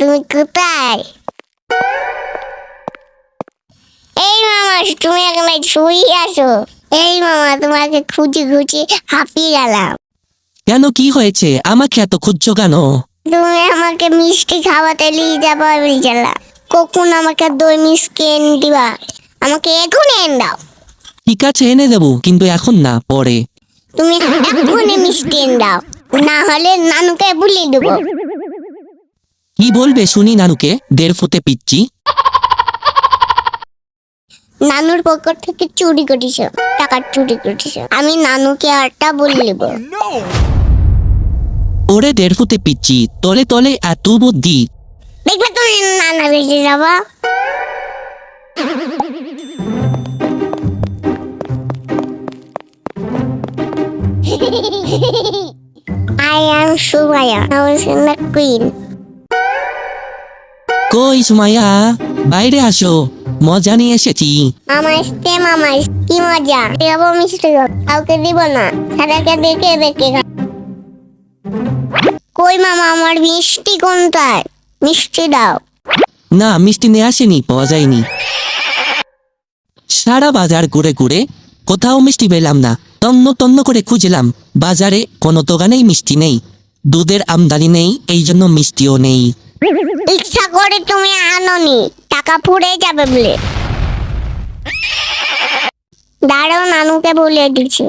তুমি কোথায়? এই মামা, তুমি এখানে শুয়ে আছো? এই মামা, তোমাকে খুঁজে খুঁজে হাঁপিয়ে গেলাম। কেন, কি হয়েছে? আমাকে এত খুঁজছো কেন? তুমি আমাকে মিষ্টি খাওয়াতে নিয়ে যাবো বলছিলাম। কখন আমাকে দই মিষ্টি এনে দিবা? আমাকে এখন এনে দাও। ঠিক আছে, এনে দেবো, কিন্তু এখন না, পরে। তুমি এখনই মিষ্টি এনে দাও, না হলে নানুকে বলে দেবো। কি বলবে শুনি নানুকে? 1.5 ফুটে পিচ্ছি। নানুর পকেট থেকে চুরি করেছ, টাকা চুরি করেছ। আমি নানুকে আরটা বলে দেবো। ওরে 1.5 ফুটে পিচ্ছি, তলে তলে এত বুদ্ধি। দেখবে তুমি নানা বেঁচে যাবা। I am Sumaya. I was in the queen. কই সুমাইয়া, বাইরে আসো, মজা নিয়ে এসেছি। আমার স্টে মামা, কি মজা! দেবো মিষ্টি, কাউকে দিব না, সাদাকে দেখে দেখে। কই মামা, আমার মিষ্টি কোনটায়? মিষ্টি দাও। না, মিষ্টি নিয়ে আসেনি, পাওয়া যায়নি। সারা বাজার ঘুরে ঘুরে কোথাও মিষ্টি পেলাম না। তন্ন তন্ন করে খুঁজলাম, বাজারে কোনো দোকানেই মিষ্টি নেই। দুধের আমদানি নেই, এই জন্য মিষ্টিও নেই। ইচ্ছা করে তুমি আনোনি, টাকা পুড়ে যাবে বলে। দাঁড়াও, নানুকে বলে দিচ্ছি।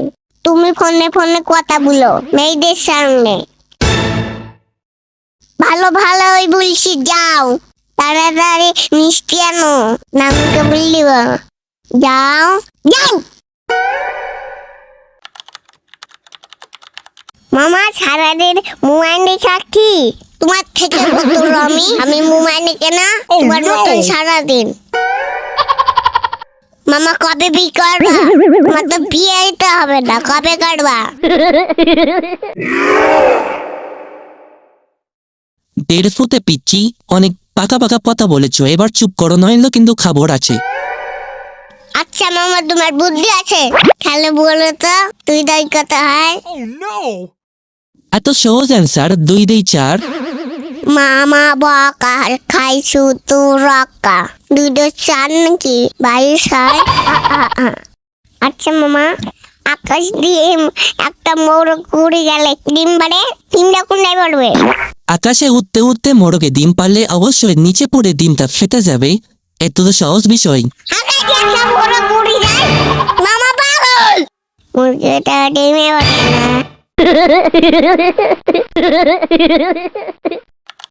তুমি ফোনে ফোনে কথা বলো মেয়েদের সঙ্গে। ভালো ভালো ওই বলছি, যাও তাড়াতাড়ি মিষ্টি আনো, নানুকে বললি। যাও যাও। মামা, সারাদিন মোবাইল দেখাচ্ছি, তোমার থেকে বদল আমি মোবাইল দেখে না তোমার মতন সারাদিন। মামা, কবে বিয়ে করবা? তোমার তো বিয়ে দিতে হবে না, কবে করবা? 1.5 ফুটে পিচ্ছি, অনেক পাকা পাকা কথা বলেছো, এবার চুপ করো, নইলে কিন্তু খবর আছে। আচ্ছা মামা, তোমার বুদ্ধি আছে, তাহলে বলো তো, তুই দই কত হয়? এত সহজ অ্যান্সার, 2 2 4। মামা বকা খাইছু তু রক্কা, দুটো চার নাকি 22 হয়। আচ্ছা মামা, আকাশ দিয়ে একটা মোরগ উড়ে গেলে ডিম পারে, ডিমটা কোনটায় পড়বে? আকাশে উঠতে উঠতে মোড়কে ডিম পারলে অবশ্যই নিচে পড়ে ডিমটা ফেটে যাবে। এত তো সহজ বিষয়। আকাশে একটা মোরগ উড়ে যায়, মামা পাগল। মুরগিটা ডিমে ওঠে না।